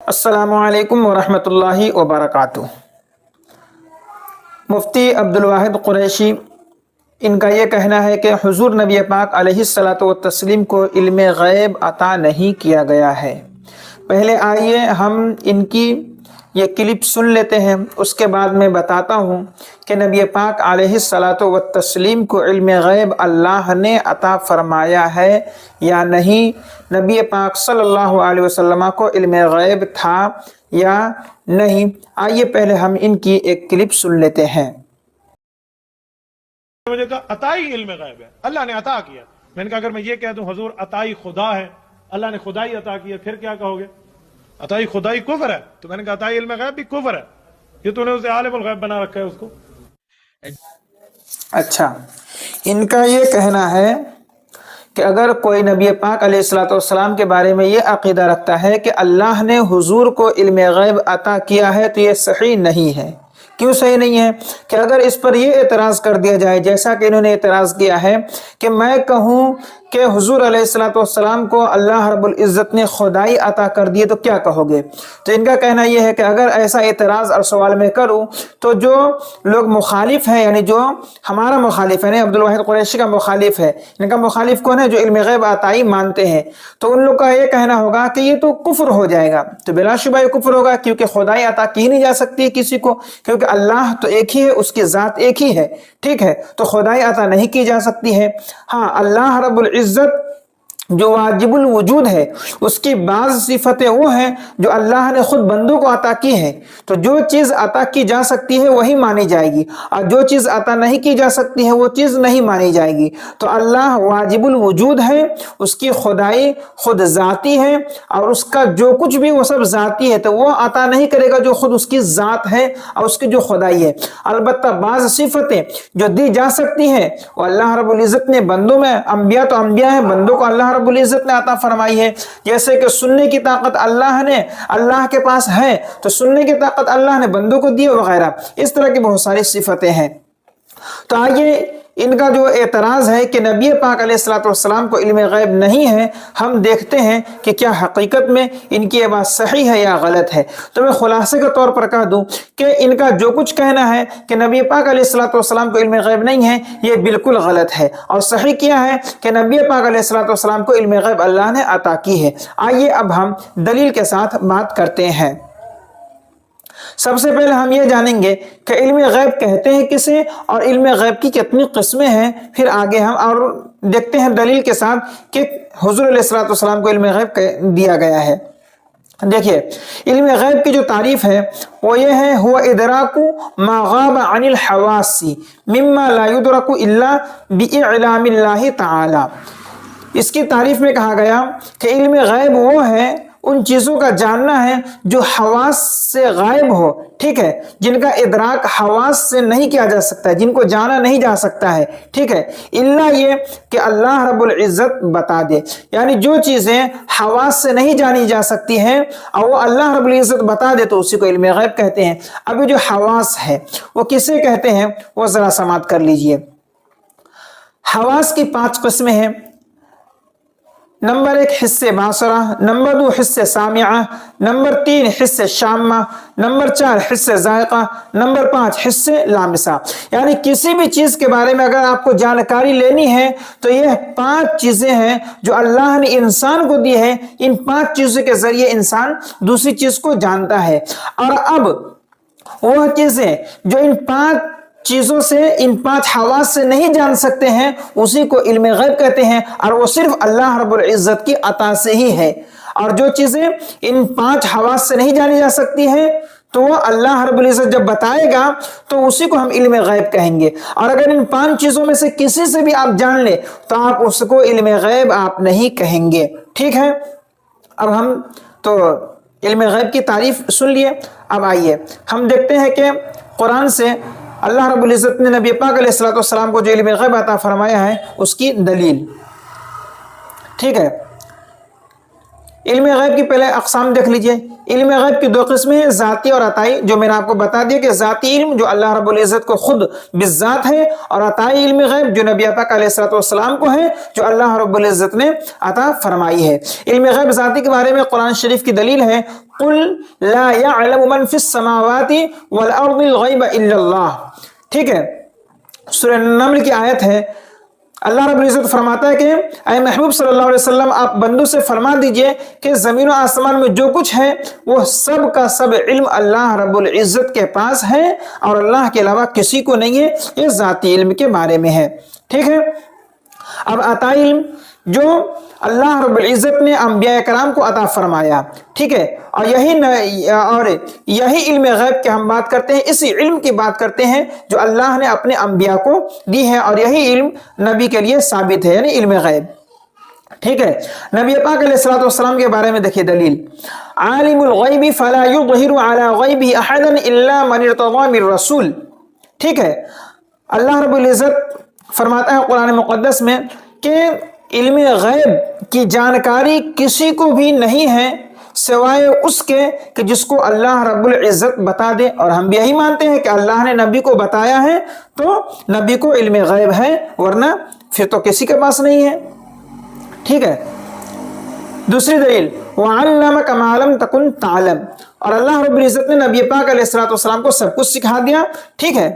السلام علیکم ورحمۃ اللہ وبرکاتہ۔ مفتی عبدالواحد قریشی، ان کا یہ کہنا ہے کہ حضور نبی پاک علیہ الصلاۃ والتسلیم کو علم غیب عطا نہیں کیا گیا ہے۔ پہلے آئیے ہم ان کی یہ کلپ سن لیتے ہیں، اس کے بعد میں بتاتا ہوں کہ نبی پاک علیہ الصلاۃ والتسلیم کو علم غیب اللہ نے عطا فرمایا ہے یا نہیں، نبی پاک صلی اللہ علیہ وسلم کو علم غیب تھا یا نہیں۔ آئیے پہلے ہم ان کی ایک کلپ سن لیتے ہیں۔ مجھے کہا عطائی علم غیب ہے، اللہ نے عطا کیا۔ میں نے کہا اگر میں یہ کہہ دوں حضور عطائی خدا ہے، اللہ نے خدائی عطا کیا، پھر کیا کہو گے؟ عطائی خدائی کفر ہے۔ تو میں نے کہا عطائی علم غیب بھی کفر ہے، یہ تو نے اسے عالم الغیب بنا رکھا ہے اس کو۔ اچھا، ان کا یہ کہنا ہے کہ اگر کوئی نبی پاک علیہ الصلوۃ والسلام کے بارے میں یہ عقیدہ رکھتا ہے کہ اللہ نے حضور کو علم غیب عطا کیا ہے تو یہ صحیح نہیں ہے۔ کیوں صحیح نہیں ہے؟ کہ اگر اس پر یہ اعتراض کر دیا جائے جیسا کہ انہوں نے اعتراض کیا ہے کہ میں کہوں کہ حضور علیہ الصلوۃ والسلام کو اللہ رب العزت نے خدائی عطا کر دی تو کیا کہو گے؟ تو ان کا کہنا یہ ہے کہ اگر ایسا اعتراض اور سوال میں کروں تو جو لوگ مخالف ہیں، یعنی جو ہمارا مخالف ہے، عبدالواحد قریشی کا مخالف ہے، ان کا مخالف کون ہے؟ جو علم غیب عطائی مانتے ہیں، تو ان لوگ کا یہ کہنا ہوگا کہ یہ تو کفر ہو جائے گا۔ تو بلا شبہ یہ کفر ہوگا، کیونکہ خدائی عطا کی نہیں جا سکتی کسی کو، کیونکہ اللہ تو ایک ہی ہے، اس کی ذات ایک ہی ہے، ٹھیک ہے؟ تو خدائی عطا نہیں کی جا سکتی ہے۔ ہاں، اللہ رب العزت جو واجب الوجود ہے، اس کی بعض صفتیں وہ ہیں جو اللہ نے خود بندوں کو عطا کی ہیں، تو جو چیز عطا کی جا سکتی ہے وہی مانی جائے گی، اور جو چیز عطا نہیں کی جا سکتی ہے وہ چیز نہیں مانی جائے گی۔ تو اللہ واجب الوجود ہے، اس کی خدائی خود ذاتی ہے، اور اس کا جو کچھ بھی وہ سب ذاتی ہے، تو وہ عطا نہیں کرے گا جو خود اس کی ذات ہے اور اس کی جو خدائی ہے۔ البتہ بعض صفتیں جو دی جا سکتی ہیں وہ اللہ رب العزت نے بندوں میں، انبیاء تو انبیاء ہیں، بندوں کو اللہ رب العزت نے عطا فرمائی ہے، جیسے کہ سننے کی طاقت اللہ کے پاس ہے، تو سننے کی طاقت اللہ نے بندوں کو دی وغیرہ، اس طرح کی بہت ساری صفتیں ہیں۔ تو آئیے ان کا جو اعتراض ہے کہ نبی پاک علیہ الصلوۃ والسلام کو علم غیب نہیں ہے، ہم دیکھتے ہیں کہ کیا حقیقت میں ان کی یہ بات صحیح ہے یا غلط ہے۔ تو میں خلاصے کے طور پر کہہ دوں کہ ان کا جو کچھ کہنا ہے کہ نبی پاک علیہ الصلوۃ والسلام کو علم غیب نہیں ہے، یہ بالکل غلط ہے، اور صحیح کیا ہے کہ نبی پاک علیہ الصلوۃ والسلام کو علم غیب اللہ نے عطا کی ہے۔ آئیے اب ہم دلیل کے ساتھ بات کرتے ہیں۔ سب سے پہلے ہم یہ جانیں گے کہ علم غیب کہتے ہیں کسے، اور علم غیب کی کتنی قسمیں ہیں، پھر آگے ہم اور دیکھتے ہیں دلیل کے ساتھ کہ حضور علیہ الصلوۃ والسلام کو علم غیب دیا گیا ہے۔ دیکھیے، علم غیب کی جو تعریف ہے وہ یہ ہے، هو ادراک ما غاب عن الحواس مما لا يدرك الا باعلام اللہ تعالی۔ اس کی تعریف میں کہا گیا کہ علم غیب وہ ہے، ان چیزوں کا جاننا ہے جو حواس سے غائب ہو، ٹھیک ہے، جن کا ادراک حواس سے نہیں کیا جا سکتا ہے، جن کو جانا نہیں جا سکتا ہے، ٹھیک ہے، الا یہ کہ اللہ رب العزت بتا دے۔ یعنی جو چیزیں حواس سے نہیں جانی جا سکتی ہیں اور وہ اللہ رب العزت بتا دے تو اسی کو علم غیب کہتے ہیں۔ ابھی جو حواس ہے وہ کسے کہتے ہیں، وہ ذرا سماعت کر لیجئے۔ حواس کی 5 قسمیں ہیں۔ نمبر 1 حس باصرہ، نمبر 2 حس سامعہ، نمبر 3 حس شامہ، نمبر 4 حس ذائقہ، نمبر 5 حس لامسہ۔ یعنی کسی بھی چیز کے بارے میں اگر آپ کو جانکاری لینی ہے تو یہ 5 چیزیں ہیں جو اللہ نے انسان کو دی ہے، ان 5 چیزوں کے ذریعے انسان دوسری چیز کو جانتا ہے۔ اور اب وہ چیزیں جو ان 5 چیزوں سے، ان 5 حواس سے نہیں جان سکتے ہیں، اسی کو علم غیب کہتے ہیں، اور وہ صرف اللہ رب العزت کی عطا سے ہی ہے۔ اور جو چیزیں ان 5 حواس سے نہیں جانی جا سکتی ہیں تو وہ اللہ رب العزت جب بتائے گا تو اسی کو ہم علم غیب کہیں گے۔ اور اگر ان 5 چیزوں میں سے کسی سے بھی آپ جان لیں تو آپ اس کو علم غیب آپ نہیں کہیں گے، ٹھیک ہے۔ اب ہم تو علم غیب کی تعریف سن لیے، اب آئیے ہم دیکھتے ہیں کہ قرآن سے اللہ رب العزت نے نبی پاک علیہ الصلوۃ والسلام کو جو علم غیب عطا فرمایا ہے اس کی دلیل، ٹھیک ہے۔ علم غیب کی پہلے اقسام دیکھ لیجئے. علم غیب کی دو قسمیں ہیں، ذاتی اور عطائی. جو میں نے آپ کو بتا دیا کہ ذاتی علم جو اللہ رب العزت کو خود بالذات ہے، اور عطائی علم غیب جو نبی پاک علیہ الصلوۃ والسلام کو ہے، جو اللہ رب العزت نے عطا فرمائی ہے. علم غیب ذاتی کے بارے میں قرآن شریف کی دلیل ہے، قل لا يعلم من في السماوات والارض الغیب الا اللہ. ٹھیک ہے، سورہ نمل کی آیت ہے. اللہ رب العزت فرماتا ہے کہ اے محبوب صلی اللہ علیہ وسلم آپ بندوں سے فرما دیجئے کہ زمین و آسمان میں جو کچھ ہے وہ سب کا سب علم اللہ رب العزت کے پاس ہے اور اللہ کے علاوہ کسی کو نہیں ہے. یہ ذاتی علم کے بارے میں ہے. ٹھیک ہے. اب عطائی علم جو اللہ رب العزت نے انبیاء کرام کو عطا فرمایا. ٹھیک ہے، اور یہی علم غیب کی ہم بات کرتے ہیں. اسی علم کی بات کرتے ہیں جو اللہ نے اپنے انبیاء کو دی ہے، اور یہی علم نبی کے لیے ثابت ہے، یعنی علم غیب. ٹھیک ہے. نبی پاک علیہ الصلوۃ والسلام کے بارے میں دیکھیے دلیل، عالم الغیب فلا یظہر علی غیبہ احدا الا من ارتضی من رسول. ٹھیک ہے، اللہ رب العزت فرماتا ہے قرآن مقدس میں کہ علم غیب کی جانکاری کسی کو بھی نہیں ہے سوائے اس کے کہ جس کو اللہ رب العزت بتا دے. اور ہم بھی یہی مانتے ہیں کہ اللہ نے نبی کو بتایا ہے تو نبی کو علم غیب ہے، ورنہ پھر تو کسی کے پاس نہیں ہے. ٹھیک ہے. دوسری دلیل، وَعَلَّمَكَ مَا لَمْ تَكُنْ تَعْلَمْ. اور اللہ رب العزت نے نبی پاک علیہ الصلوۃ والسلام کو سب کچھ سکھا دیا. ٹھیک ہے،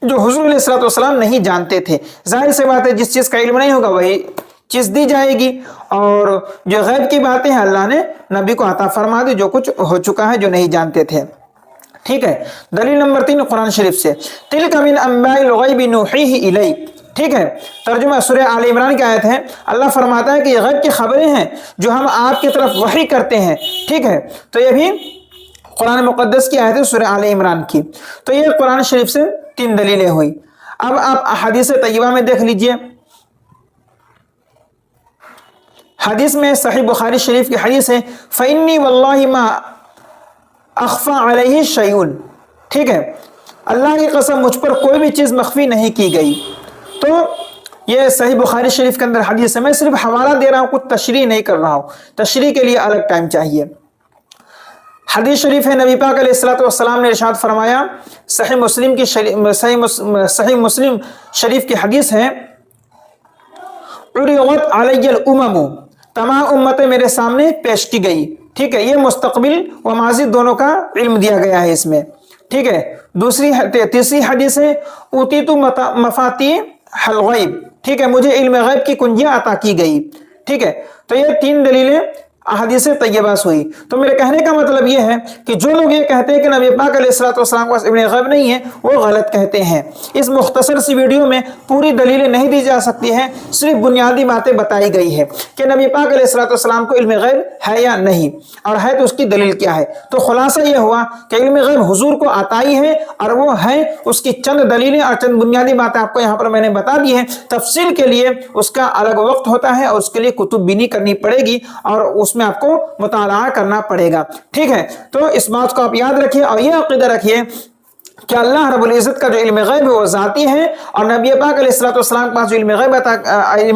جو حضور علیہ الصلوۃ والسلام نہیں جانتے تھے. ظاہر سی بات ہے جس چیز کا علم نہیں ہوگا وہی چیز دی جائے گی، اور جو غیب کی باتیں ہیں اللہ نے نبی کو عطا فرما دی، جو کچھ ہو چکا ہے جو نہیں جانتے تھے. ٹھیک ہے. دلیل نمبر 3 قرآن شریف سے، تِلْكَ مِنْ أَنْبَاءِ الْغَيْبِ نُوحِيهِ إِلَيْكَ. ٹھیک ہے. ترجمہ سورہ آل عمران کی آیت ہے. اللہ فرماتا ہے کہ یہ غیب کی خبریں ہیں جو ہم آپ کی طرف وحی کرتے ہیں. ٹھیک ہے. تو یہ بھی قرآن مقدس کی آیت ہے سورہ آل عمران کی. تو یہ قرآن شریف سے 3 دلیلیں ہوئی. اب آپ احادیث طیبہ میں دیکھ لیجئے. حدیث میں صحیح بخاری شریف کی حدیث ہے، فَإِنِّي وَاللَّهِ مَا أَخْفَى عَلَيْهِ شَيْءٌ. ٹھیک ہے، اللہ کی قسم مجھ پر کوئی بھی چیز مخفی نہیں کی گئی. تو یہ صحیح بخاری شریف کے اندر حدیث ہے. میں صرف حوالہ دے رہا ہوں، کچھ تشریح نہیں کر رہا ہوں. تشریح کے لیے الگ ٹائم چاہیے. حدیث شریف ہے، نبی پاک علیہ الصلوۃ والسلام نے ارشاد فرمایا، صحیح مسلم شریف کی حدیث ہے، عُرِضَتْ عَلَيَّ الْأُمَمُ. تمام امتیں میرے سامنے پیش کی گئی. ٹھیک ہے. یہ مستقبل و ماضی دونوں کا علم دیا گیا ہے اس میں. ٹھیک ہے. تیسری حدیث ہے، اوتیت مفاتیح الغیب. ٹھیک ہے، مجھے علم غیب کی کنجیاں عطا کی گئی. ٹھیک ہے. تو یہ 3 دلیلیں احادیث طیبہ ہوئی. تو میرے کہنے کا مطلب یہ ہے کہ جو لوگ یہ کہتے ہیں کہ نبی پاک علیہ الصلوۃ والسلام کے پاس علم غیب نہیں ہے، وہ غلط کہتے ہیں. اس مختصر سی ویڈیو میں پوری دلیلیں نہیں دی جا سکتی ہیں، صرف بنیادی باتیں بتائی گئی ہے کہ نبی پاک علیہ الصلوۃ والسلام کو علم غیب ہے یا نہیں، اور ہے تو اس کی دلیل کیا ہے. تو خلاصہ یہ ہوا کہ علم غیب حضور کو عطائی ہے، اور وہ ہے اس کی چند دلیلیں اور چند بنیادی باتیں آپ کو یہاں پر میں نے بتا دی ہیں. تفصیل کے لیے اس کا الگ وقت ہوتا ہے، اور اس کے لیے کتب بینی کرنی پڑے گی، اور اس میں آپ کو مطالعہ کرنا پڑے گا. ٹھیک ہے. تو اس بات کو آپ یاد رکھیے، اور یہ عقیدہ رکھیے کہ اللہ رب العزت کا جو علم غیب ہے وہ ذاتی ہے، اور نبی پاک علیہ الصلوۃ والسلام کے پاس جو علم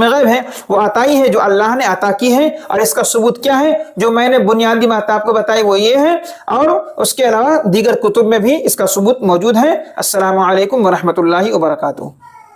غیب ہے وہ عطائی ہے، جو اللہ نے عطا کی ہے. اور اس کا ثبوت کیا ہے؟ جو میں نے بنیادی بات آپ کو بتائی وہ یہ ہے، اور اس کے علاوہ دیگر کتب میں بھی اس کا ثبوت موجود ہے. السلام علیکم ورحمۃ اللہ وبرکاتہ.